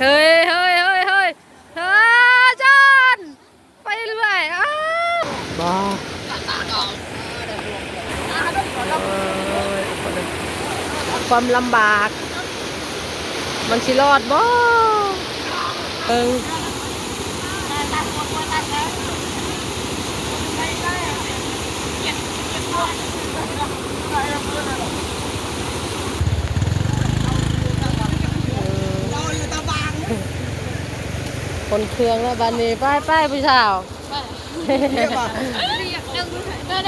เฮ้ยเฮ้ยเฮ้ยเฮ้ยเฮ้ยจอนไปเรื่อยอ้าวบ้าความลำบากมันสิรอดบ่คนเครื่องแล้วบันนี้ไปผู้สาว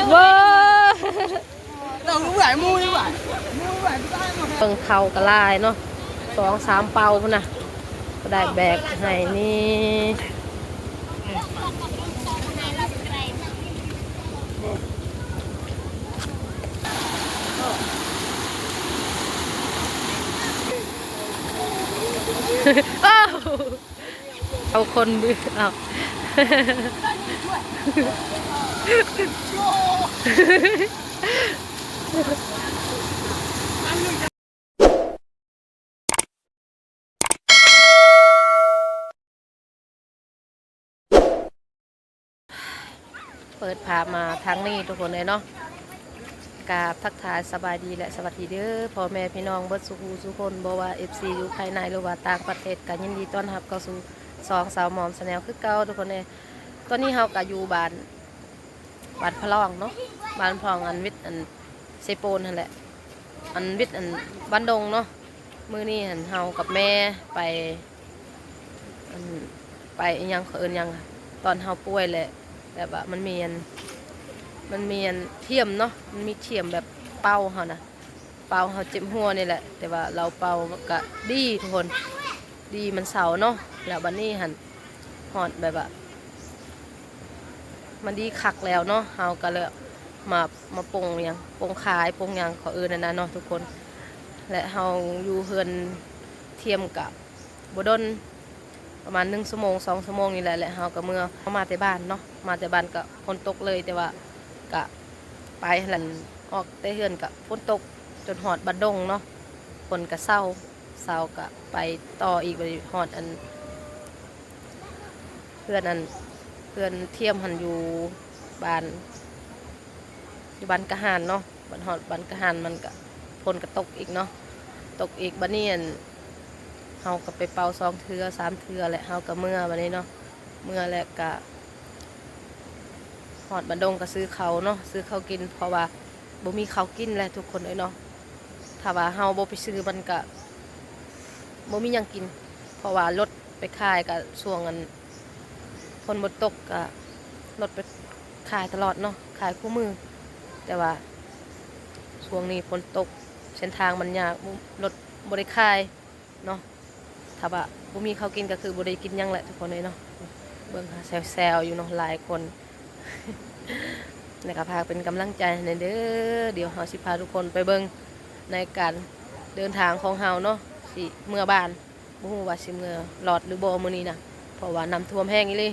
เว้อเรารู้ไหวมูนี่ไหวเบิ่งเขากระลายเนาะ2-3 เป่าพุ่นน่ะก็ได้แบกให้นี่เอาคนมือเอาเปิดภาพมาทางนี้ทุกคนเลยเนาะกราบทักทายสบายดีและสวัสดีเด้อพ่อแม่พี่น้องเบิดสุขสุขคนบ่ว่า FC อยู่ภายในหรือว่าต่างประเทศก็ยินดีต้อนรับเข้าสู่2 สาวหมอมแนลคือเก่าทุกคนเลยตอนนี้เฮาก็อยู่บ้านพะลองเนาะบ้านพลองอันวิทย์อันเซโปนนั่นแหละอันวิทย์อันบ้านดงเนาะมื้อนี้หันเฮากับแม่ไปอันไปยังเขาเอิ้นยังตอนเฮาป่วยแหละแบบว่ามันมีอันเทียมเนาะมันมีเทียมแบบเป่าเฮานะเป่าเฮาเจ็บหัวนี่แหละแต่ว่าเราเป่าก็ดีทุกคนดีมันเสาเนาะแล้วบัดนี้หันฮอดแบบว่ามันดีคักแล้วเนาะเฮาก็เลยมาปรุงยังปรุงขายปรุงยังขอนั่นนะเนาะทุกคนและเฮาอยู่เฮือนเทียมกับบ่ดนประมาณ1 ชั่วโมง 2 ชั่วโมงนี่แหละและเฮาก็เมื่อมาแต่บ้านเนาะมาแต่บ้านก็ฝนตกเลยแต่ว่าก็ไปหลันออกแต่เฮือนก็ฝนตกจนหอดบัดดงเนาะฝนก็เศร้าก็ไปต่ออีกไปหอดอันเพื่อนเทียมหันอยู่บ้านกะหานเนาะบ้านหอดบ้านกะหานมันก็ฝนก็ตกอีกเนาะตกอีกบัดนี้เฮาก็ไปเป่า2 เทื่อ 3 เทื่อแหละเฮาก็เมื่อบัดนี้เนาะเมื่อแล้วก็หอดบันดงก็ซื้อเขาเนาะซื้อเขากินเพราะว่าบ่มีเขากินแหละทุกคนเลยเนาะถ้าว่าเฮาบ่ไปซื้อมันก็บ่มีหยังกินเพราะว่ารถไปขายก็ช่วงนั้นฝนบ่ตกก็รถไปขายตลอดเนาะขายคู่มือแต่ว่าช่วงนี้ฝนตกเส้นทางมันยากรถบ่ได้ขายเนาะถ้าว่าบ่มีเขากินก็คือบ่ได้กินหยังแหละทุกคนเลยเนาะเบิ่งค่ะแซวๆอยู่เนาะหลายคนนะครับพาเป็นกำลังใจในเด้อเดี๋ยวเฮาสิพาทุกคนไปเบิ่งในการเดินทางของเฮาเนาะสิเมื่อบ้านบ่ฮู้ว่าสิเมื่อหลอดหรือบ่มื้อนี้นะเพราะว่าน้ำท่วมแห้งอีหลี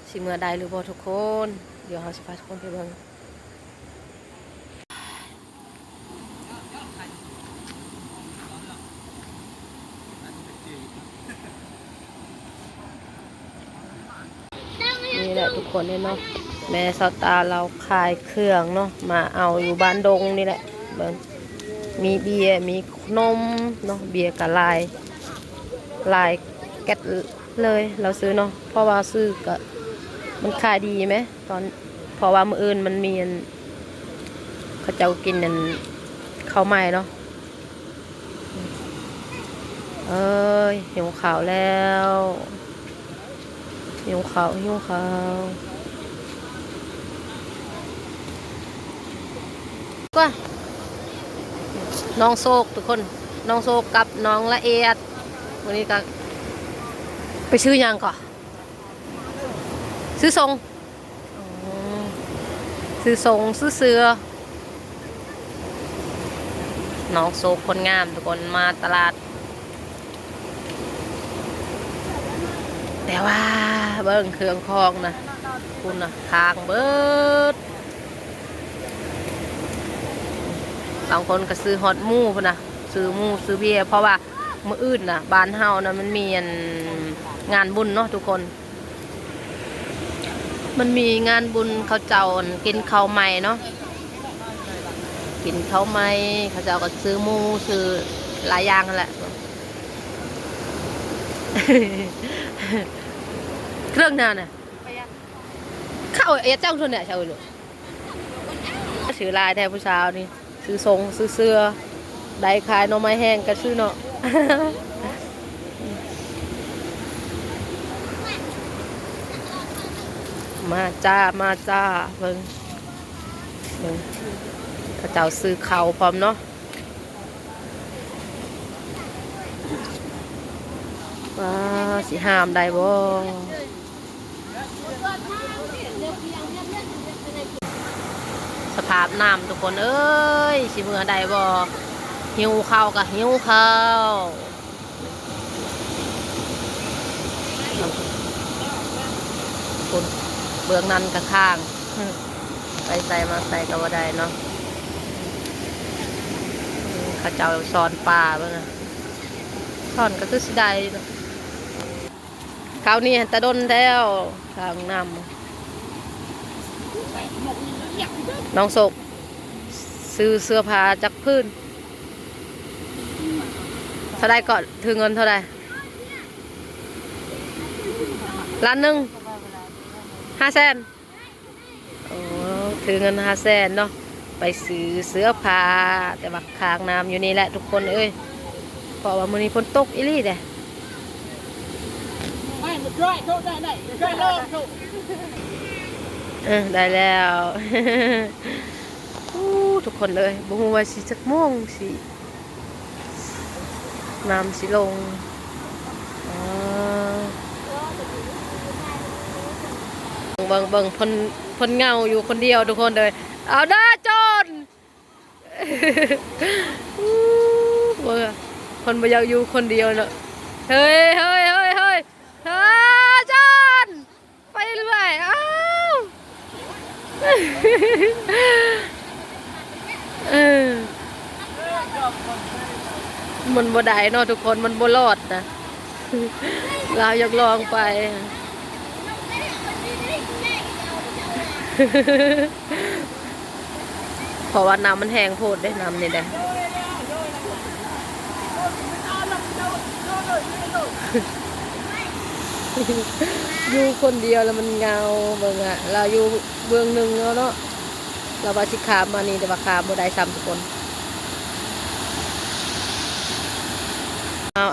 สิเมื่อใดหรือบ่ทุกคนเดี๋ยวเฮาสิพาทุกคนไปเบิ่งนี่แหละทุกคนเนี่ยเนาะแม่สตาเราขายเครื่องเนาะมาเอาอยู่บ้านดงนี่แหละเบิ่งมีเบียร์มีนมเนาะเบียร์กับลายแก๊สเลยเราซื้อเนาะเพราะว่าซื้อก็มันขายดีไหมตอนเพราะว่ามื้ออื่นมันมีเขาเจ้ากินนั่นข้าวใหม่เนาะเอ้ยหิวข้าวแล้วหิวข้าวก็น้องโซกทุกคนน้องโซกกับน้องละเอียดวันนี้ก็ไปซื้อยังก่อนซื้อทรงซื้อเสื้อน้องโซกคนงามทุกคนมาตลาดแต่ว่าเบิ้งเครื่องคองนะคุณนะทางเบิดบางคนก็ซื้อฮอตมูพุ่นนะซื้อมูซื้อเบียร์เพราะว่า มื้ออื่นน่ะบ้านเฮานะมันมีงานบุญเนาะทุกคน มันมีงานบุญเขาเจ้ากินข้าวใหม่เนาะกินข้าวใหม่เขาเจ้าก็ซื้อหมูซื้อหลายอย่างนั่นแหละ เครื่องนานน่ะเข้าเจ้าทุนเนี่ยชาวลูกซื้อลายแทนผู้สาวนี่ซื้อทรงซื้อเสื้อได้ขายหน่อไม้แห้งก็ซื้อเนาะ มาจ้ามาจ้าเบิ่งเขาเจ้าซื้อเขาวพร้อมเนาะว้าสิห้ามได้บ่สภาพน้ำทุกคนเอ้ยสิเมื่อใดบ่หิวข้าวก็หิวข้าวคุณเบื้องนั้นก็ข้างไปใส่มาใส่ก็บ่ได้เนาะเขาเจ้าสอนป่าเบิ่งนะสอนก็คือสิได้เนาะคราวนี้ตะดนแล้วข้างน้ำน้องศกซื้อเสื้อผ้าจากพื้นเท่าไรก่อนถือเงินเท่าไรล้านหนึ่ง500,000โอ้ถือเงิน500,000เนาะไปซื้อเสื้อผ้าแต่ว่าค้างน้ำอยู่นี่แหละทุกคนเอ้ยเพราะว่ามื้อนี้ฝนตกอีหลีเด้ได้แล้วทุกคนเลยบ่ฮู้ว่าสิจักโมงสิน้ำสิลงเบิ่งเพิ่นเงาอยู่คนเดียวทุกคนเลยเอาเด้อจน เบิ่งเพิ่นบ่อยากอยู่คนเดียวเนาะเฮ้ยจนไปเรื่อยอ้าวมันบ่ได้เนาะทุกคนมันบ่รอดนะเราอยากลองไปเพราะว่าน้ำมันแห้งโพดได้น้ำนี่ได้อยู่คนเดียวแล้วมันเงาเบิ่งอะเราอยู่เบื้องหนึ่งแล้วเนาะเราบาสิขามมานี่แต่ว่าขามบ่ได้ซ้ำทุกคน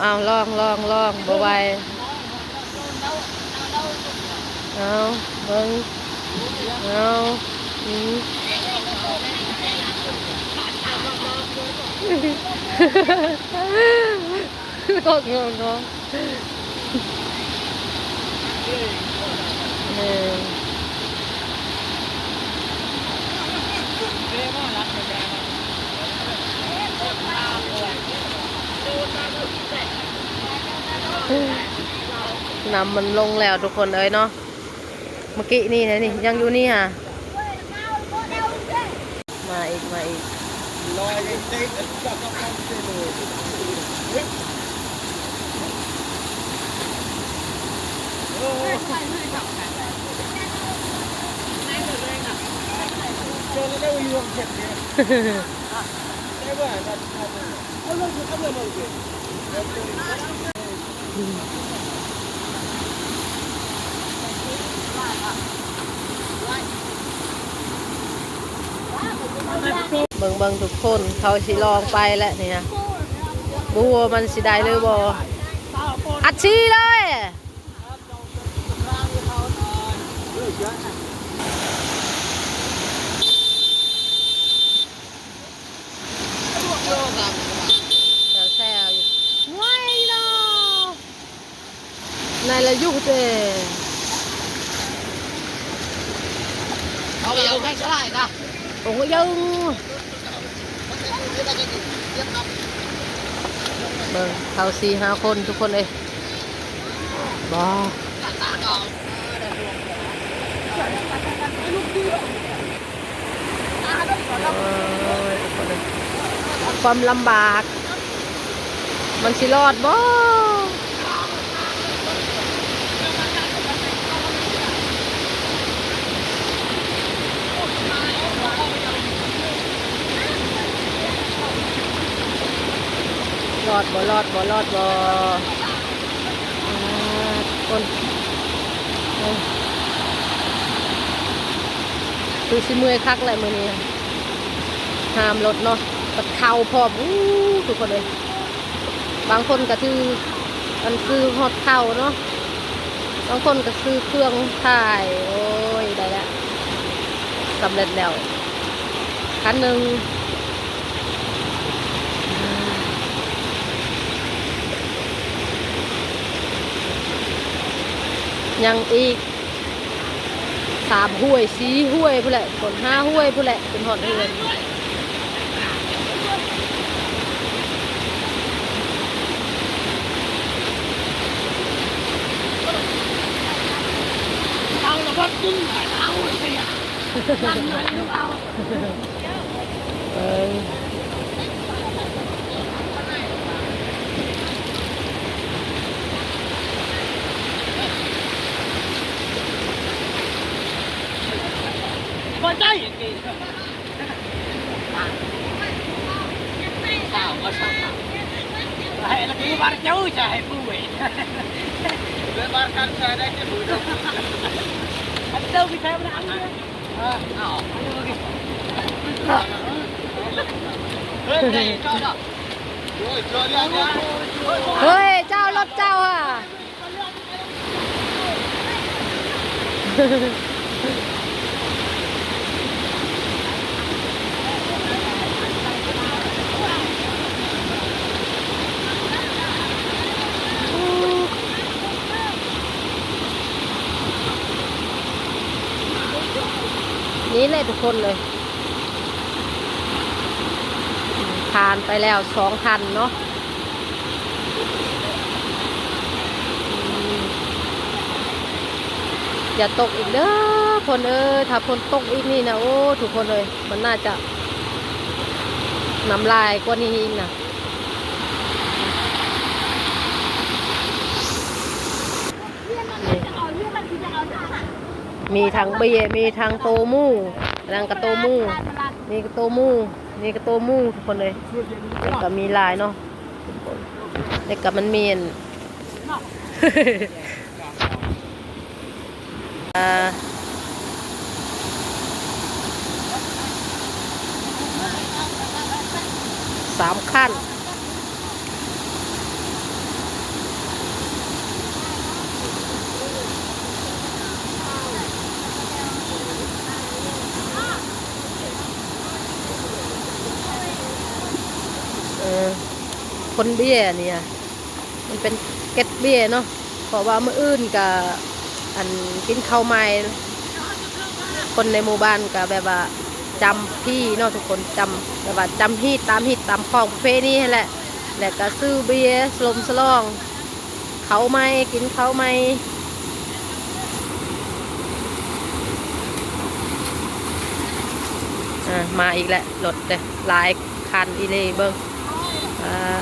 เอาลองบ่ไหวเอาเบิ่งเอางงน้ำมันลงแล้วทุกคนเลยเนาะเมื่อกี้นี่นะนี่ยังอยู่นี่ฮะมาอีกเบิ่งทุกคนเขาสิลองไปแล้วเนี่ยบัวมันสิได้หรือบ่อัดชีเลยแซวอยู่ว้ายเนาะนายละยุกเจเอาไปเอาแค่ใช่ค่ะโอ้ยยังเบิ่งเขา4-5 คนทุกคนเลยบ้าความลำบาก มันสิรอดบ่รอดบ่รอดบ่รอดบ่คนคือสิเมื่อยคักแหละมื้อนี้ห้ามรถเนาะตัดเข่าพร้อมทุกคนเลยบางคนก็คือมันคือฮอดเข่าเนาะบางคนก็คือเครื่องถ่ายโอ้ยได้แล้วสำเร็จแล้วคันหนึ่งยังอีก3 ห้วย4 ห้วยพู้นแหละคน5 ห้วยพู้นแหละเป็นหอดเรือนเออพอใจให้ละกูบาร์เจ้าจะให้ผู้เว้ยเรื่องบาร์การใช้ได้แค่ผู้เดียวอันเจ้าพี่ใช้ไม่ได้เอาเฮ้ยเจ้าเนาะเฮ้ยเจ้ารถเจ้าอ่ะนี่เลยทุกคนเลยผ่านไปแล้ว2 คันเนาะอย่าตกอีกเด้อคนถ้าคนตกอีกนี่นะโอ้ทุกคนเลยมันน่าจะน้ำลายกว่านี้อีกนะมีทั้งเบียร์มีทั้งโตมู่นั่งกระโตมู่นี่กระโตมู่นี่กระโตมู่ทุกคนเลยแล้วก็มีลายเนาะแล้วก็มันมี3 ขั้นคนเบี้ยเนี่ยมันเป็นเก็ดเบี้ยเนาะเพราะว่าเมื่ออื่นกับอันกินข้าวใหม่คนในหมู่บ้านก็แบบว่าจำพี่เนาะทุกคนจำแบบว่าจำฮีตตามของประเพณีนี่แหละแล้วก็ซื้อเบียร์สลมสลองเขาใหม่กินเขาใหม่มาอีกแล้วรถเลยหลายคันอีเล่เบิ้ง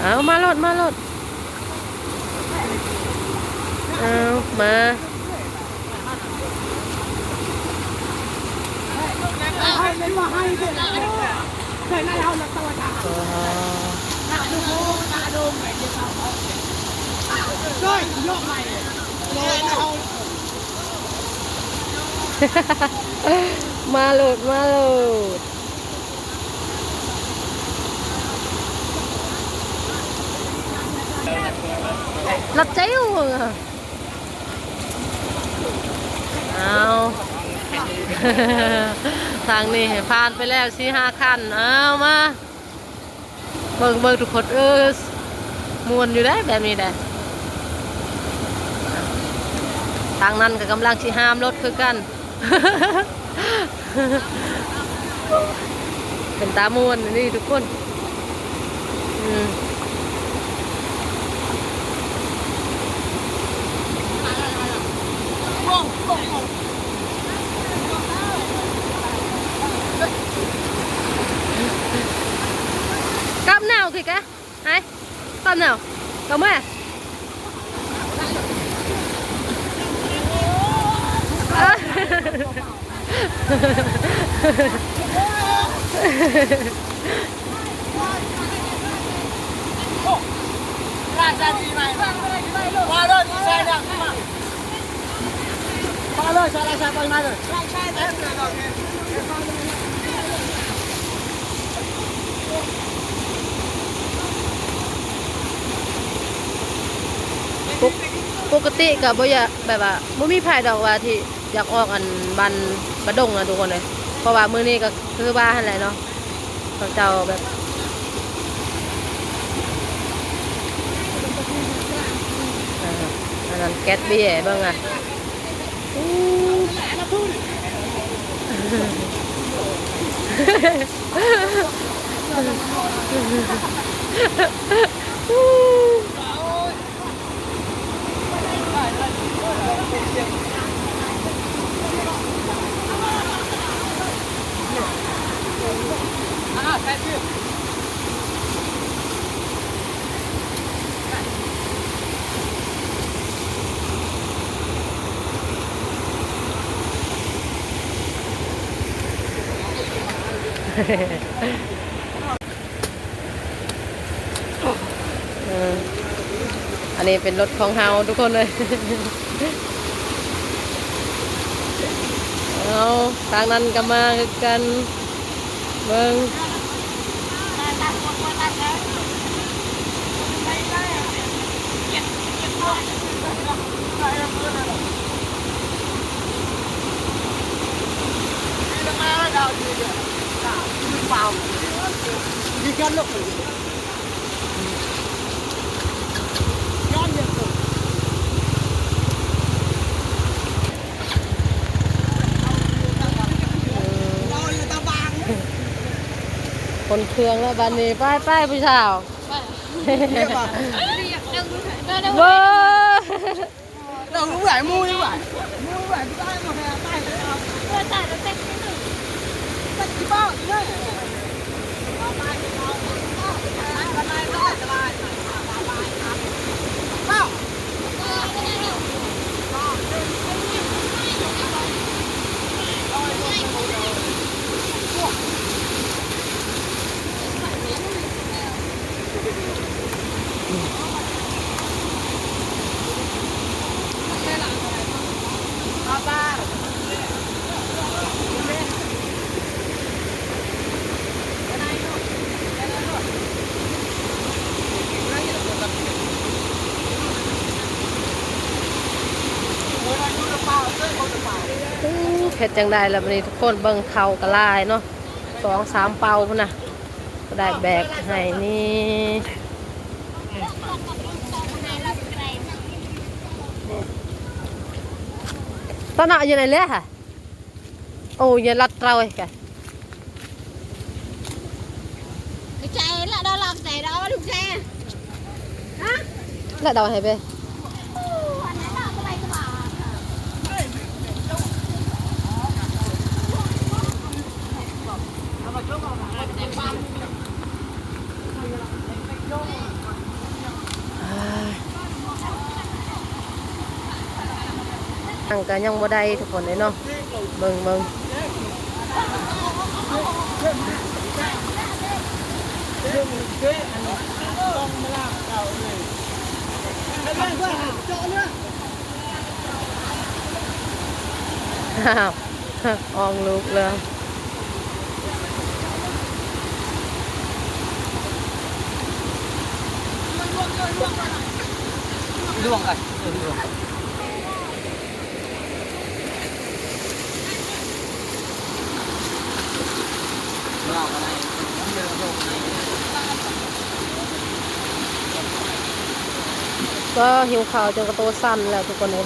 เอามารถเอามามาโหลดรับใจอยู่เอา ทางนี้ผ่านไปแล้ว4-5 คันเอามาเบิ่งทุกคนมวนอยู่ได้แบบนี้ได้ทางนั้นก็กำลังสิห้ามรถคือกัน เป็นตามวนนี่ทุกคนcắm nào kìa cái hay cắm nào ราชาจีไหมมาเลยดีไซน์เนี่ยมาเลยชาราชาไปมาเลยราชาเต็มเลยปกติกับบ่อยากแบบว่าบ่มีไผดอกว่าที่อยากออกอันบันดงนะทุกคนเลยเพราะว่ามื้อนี้ก็คือว่าหั่นแหละเนาะเขาเจ้าแบบอันนั้นแก๊สเบี้ยเบิ่งอ่ะใช่พี่อันนี้เป็นรถของเฮาทุกคนเลยเอาทางนั้นก็มาคือกันเบิ่งดีกันลูกย้อนเยอะสุดเราเลยตาบาง คนเครื่องแล้วบัดนี้ป้ายผู้สาว เรียกว่า เว้อ เรารู้ไหวมูนี่ไหวมูไหวที่ใต้หมดเลยใต้เลยเอาแต่ที่บ้านเลยเฮ็ดจังได้แล้วบัดนี้ทุกคนเบิ่งเข่ากระลายเนาะ2-3 เป่าพุ่นน่ะก็ได้แบกให้นี่ตอนน่ะอยู่ไหนเลยค่ะโอ้ยลัดเราไอ้แก chạy là đó làm chạy đó lúc xe hả แล้วเดาให้ไป anh ấy làm cái này cơ mà นั่งก็ยังบ่ได้ทุกคนเลยเนาะเบิ่งอ้าวอองลูกเลย ล่วงกันล่วงก็หิวข้าวจนกระโตสั้นแล้วทุกคนเลย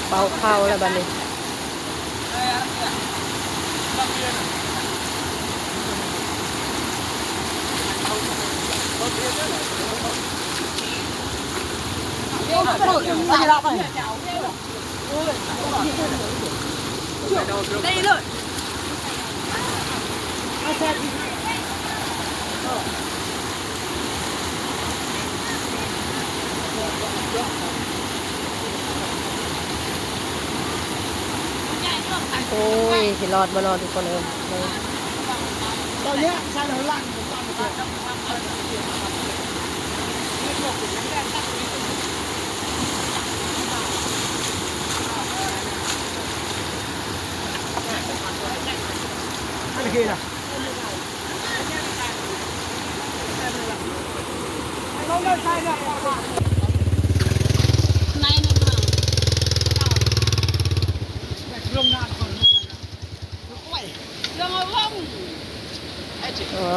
เป่าข้าวแล้วบัดนี้ đây rồiเอาแซ่บอีก โอ้ยสิรอดบ่รอดทุกคนเลย ตอนเนี้ยใช่แล้วล่างอะไรกันล่ะเราเลิกใช่แล้ว ในนี่ค่ะ ลงน้ำก่อนลงเอาลง อ๋อ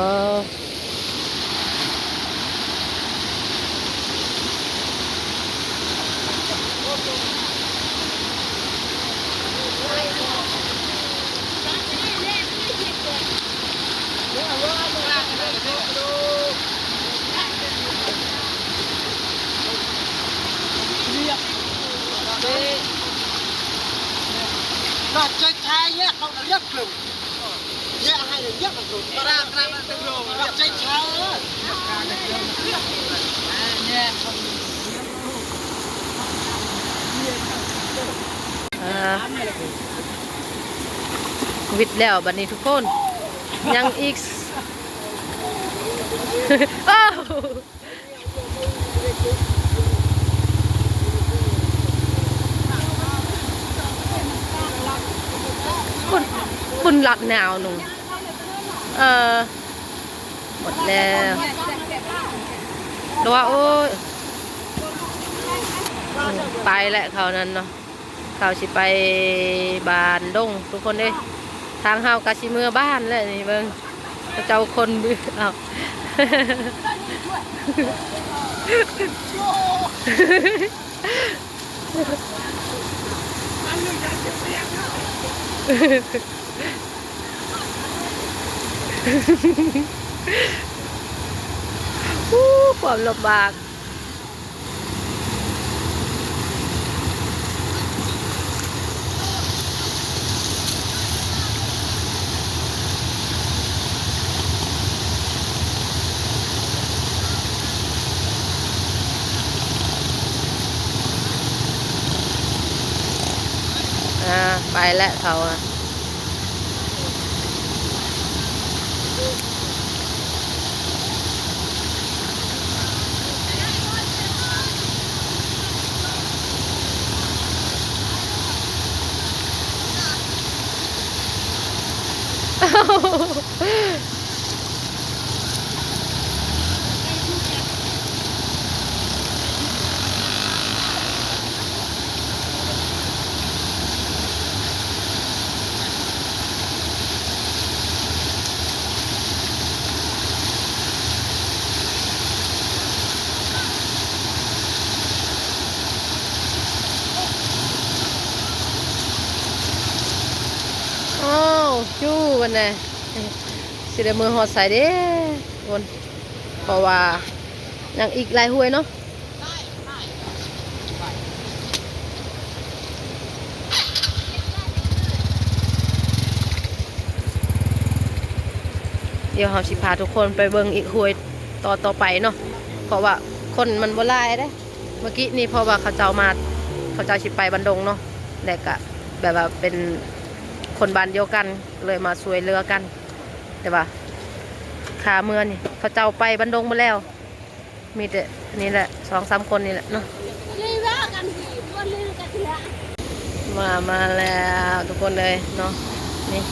Nó chơi thái nhé, không nó nhấc lùng. Nhẹ hay là nhấc lùng. Nó ra nó từng lùng. Nó chơi thái á. Nhẹ không. วิทย์แล้วบัดนี้ทุกคนยังอีก อ้าวคุณหลักหนาวหนูหมดแล้วแต่ว่าโอ้ยไปแหละเขานั้นเนาะเขาสิไปบานดงทุกคนเด้ยทางเฮากะสิเมื่อบ้านแล้วนี่เบิ่งเจ้าคนเบื่อเอา ความลำบากไปแล้วเขาอะ อ้าวจู้กันเลยสิได้มือหอดใส่เด้คนเพราะว่ายังอีกหลายห้วยเนาะเดี๋ยวเราสิพาทุกคนไปเบิ่งอีกห้วยต่อไปเนาะเพราะว่าคนมันบ่หลายเด้เมื่อกี้นี่เพราะว่าเขาเจ้าสิไปบันดงเนาะแต่ก็แบบว่าเป็นคนบ้านเดียวกันเลยมาช่วยเรือกันแต่ว่าขาเมือนี่เขาเจ้าไปบันดงมาแล้วมีแต่นี่แหละ2-3 คนนี่แหละเนาะ นี่ว่ากันสิวันนี้กันทีละ มาแล้วทุกคนเลยเนาะนี่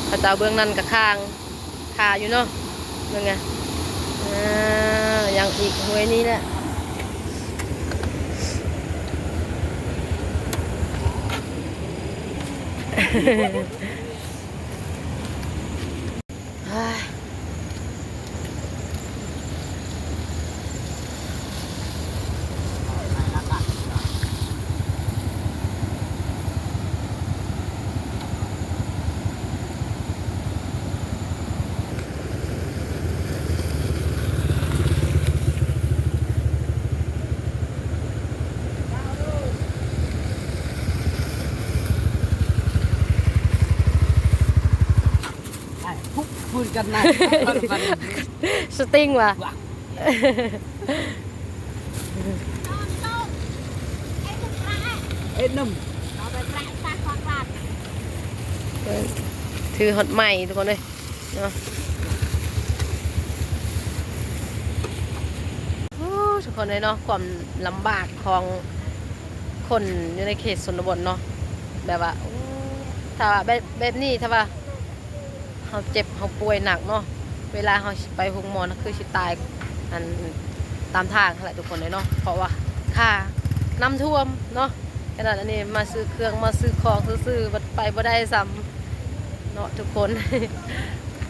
เขาเจ้าเบื้องนั้นกับข้างขาอยู่เนาะยังไงยังอีกห้วยนี้แหละ กันนะ สติงว่ะ เอ็ดนุ่ม เอาไปประปาความรัก ถือหดใหม่ทุกคนเลยเนาะโอ้ทุกคนเลยเนาะความลำบากของคนอยู่ในเขตชนบทเนาะแบบว่าโอ้ถ้าว่าแบบนี้ถ้าว่าเขาเจ็บเขาป่วยหนักเนาะเวลาเขาไปโรงพยาบาลคือสิตายอันตามทางแหละทุกคนเลยเนาะเพราะว่าค่าน้ำท่วมเนาะขนาดอันนี้มาซื้อเครื่องมาซื้อของซื้อๆไปบ่ได้ซ้ำ เนาะทุกคน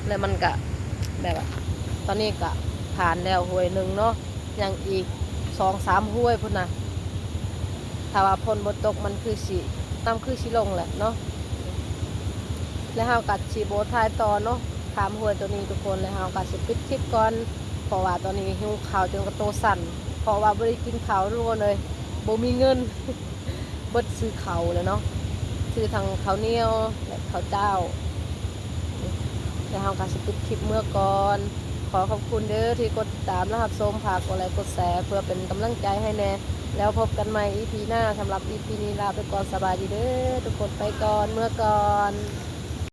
แล้วมันก็แบบว่าตอนนี้ก็ผ่านแล้วห้วยหนึ่งเนาะยังอีก2-3ห้วยพุ่นนะถ้าว่าพลบนตกมันคือสิน้ำคือสิลงแหละเนาะแล้วเฮากัดชีโบทายต่อเนาะถามห้วยตัวนี้ทุกคนแล้วเฮากัดสิปิดคลิปก่อนเพราะว่าตอนนี้หิวข้าวจนกระโตสั่นเพราะว่าบ่ได้กินข้าวรัวเลยบ่มีเงิน เบิดซื้อข้าวเลยเนาะซื้อทางข้าวเหนียวและข้าวเจ้า แล้วเราก็สิปิดคลิปเมื่อก่อนขอขอบคุณเด้อที่กดติดตามนะครับชมฝากกดไลค์กดแชร์เพื่อเป็นกำลังใจให้แน่แล้วพบกันใหม่ EP หน้าสำหรับ EP นี้ลาไปก่อนสบายดีเด้อทุกคนไปก่อนเมื่อก่อน